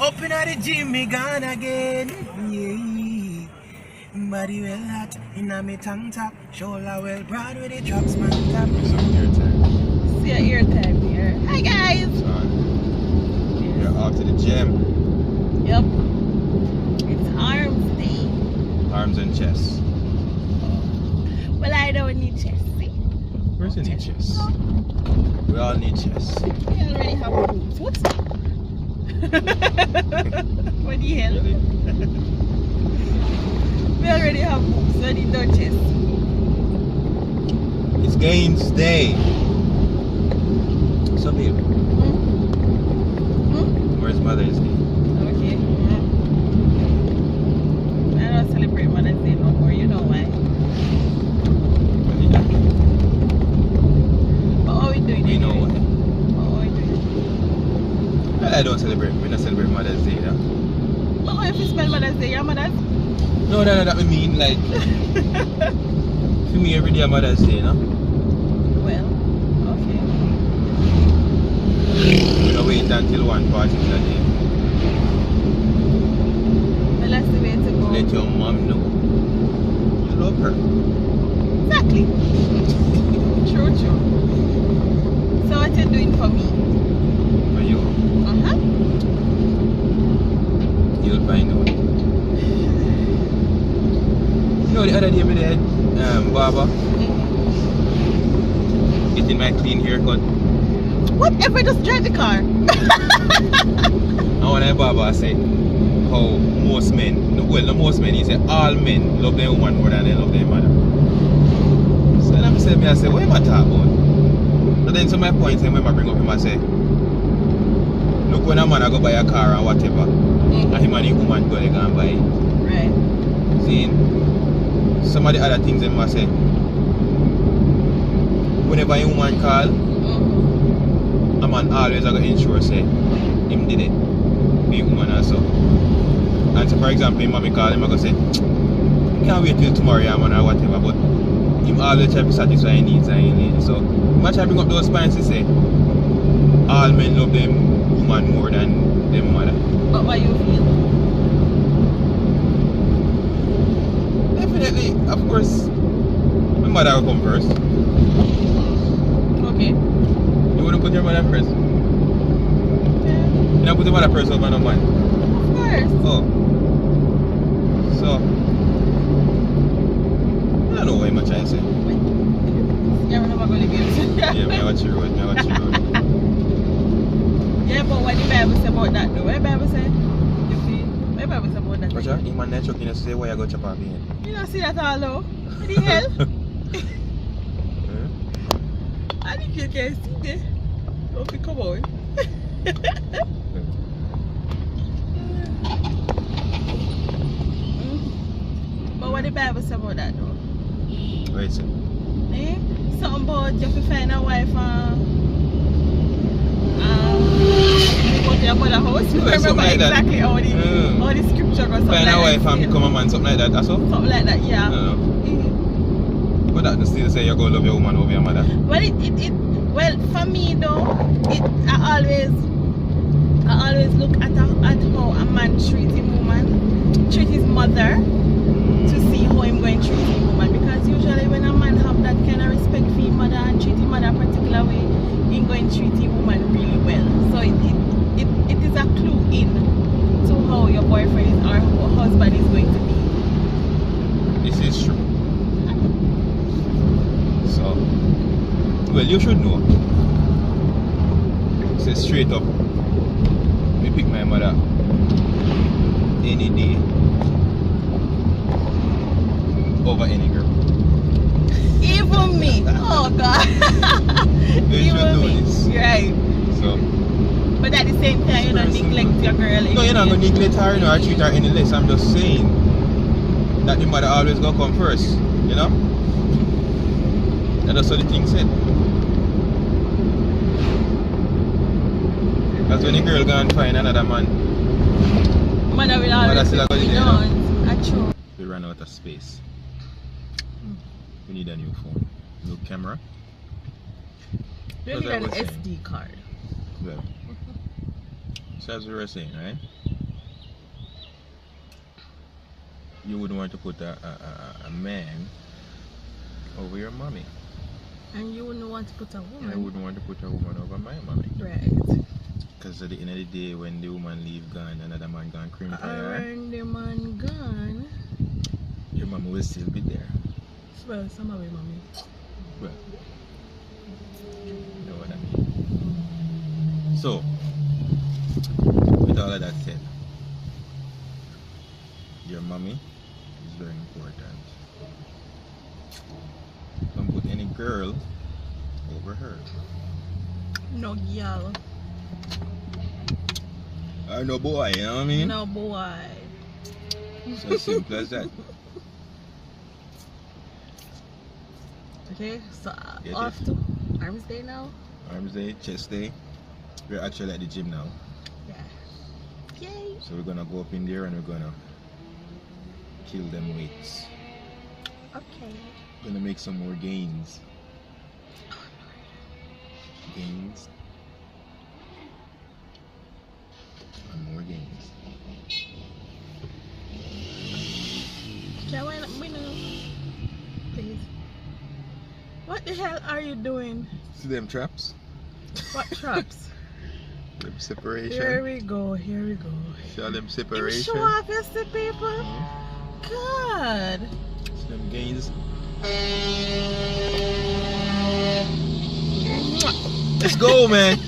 Up in the gym, me gone again. Yeah. Body well hot, in a me tank top. Shoulder well broad with the drops man top. Some ear time. See your ear time here. Hi guys! Son, you're off to the gym. Yep. It's arms day. Arms and chest. Well, I don't need chest, see? Where's the need chest? We all need chest. We already have boobs. What's that? What the hell? Really? We already have boobs, so I need no chest. It's Gaines Day. So babe, where's Mother's Day? Okay. I don't celebrate Mother's Day no more, you know why? But what are we doing? We know anyway? why. What are we doing? I don't celebrate. We don't celebrate Mother's Day, yeah? But what if you spend Mother's Day, your mother's? No, that we mean like for me every day Mother's Day, you know? Well, okay. We don't wait until one party that day. Well, that's the way to go. Let your mom know you love her. Exactly. True. So what you doing for me? For you, Uh-huh. you'll find out. You know the other day we did barber getting my clean haircut. Whatever, just drive the car. And when I barber I said how most men, well not most men, he said all men love their woman more than they love their mother. So then I say, what am I talking about? But then to my point, when I bring up him I say, look when a man go buy a car or whatever, and him and the woman go they go and buy it. Right. See, some of the other things them must say. Whenever a woman call, a man always going to ensure say him did it. The woman also. And so for example, him mommy call him, I go say, can't wait till tomorrow, yeah, man, or whatever. But him always try to satisfy his needs and his needs. So him try to bring up those points to say, all men love them woman more than them mother. But what you feel? Definitely, of course, my mother will come first. Okay. You wouldn't put your mother first? Yeah. You don't put your mother first over no man? Of course. Oh. So, I don't know what I'm trying to say. You're never going to be able to. Yeah, I watch your road, Yeah, but what the Bible say about that though? What the Bible say? You see? What the Bible say about that? But you man not chucking to say why you go chop off here. You don't see that all though? What the hell? I think you can see this. Okay, come on. But what the Bible say about that though? Wait, sir. Eh? Something about you have to find a wife go to your mother's house. Yeah, I remember like exactly how the scripture goes. Find a wife and become a man, something like that, that's all? Something like that, yeah. But that still say you're going to love your woman over your mother. Well, well, for me though, I always look at how a man treats his woman, treat his mother, to see how him going to treat his woman. Because usually when a man have that kind of respect for his mother and treat his mother a particular way, he's going to treat his woman really well. So it is a clue in to how your boyfriend or husband is going to be. This is true. So, well, you should know. Say straight up, me pick my mother any day over any girl. Even me. Oh God. You should know this. Right. So, But at the same time, you don't neglect your girl. no, you're not going to neglect her, or treat her any less. I'm just saying that the mother always going to come first, you know? And that's what the thing said. Because when the girl go and find another man, Mother will Mother always still be going to down. That's true. we ran out of space. We need a new phone, new camera. You That's need what an I was saying. SD card. Well, so as we were saying, right? you wouldn't want to put a man over your mommy. And you wouldn't want to put a woman. I wouldn't want to put a woman over my mommy. Right. Because at the end of the day, when the woman leave gone, another man gone cream for her, When the man gone, your mama will still be there. well, some of my mommy. Well, you know what I mean. So, with all of that said, your mommy is very important. Don't put any girl over her. No girl. Or no boy, you know what I mean? No boy. So simple as that. Okay, so Get off it? to Arms Day now. Arms day, chest day. We're actually at the gym now. Yeah. Yay. So we're gonna go up in there and we're gonna kill them weights. Okay. Gonna make some more gains. Gains. And more gains. Can I let me know? Please. What the hell are you doing? See them traps? What traps? Them separation. Here we go, here we go. See all them You separation? show off your people? God. See them gains? Let's go, man.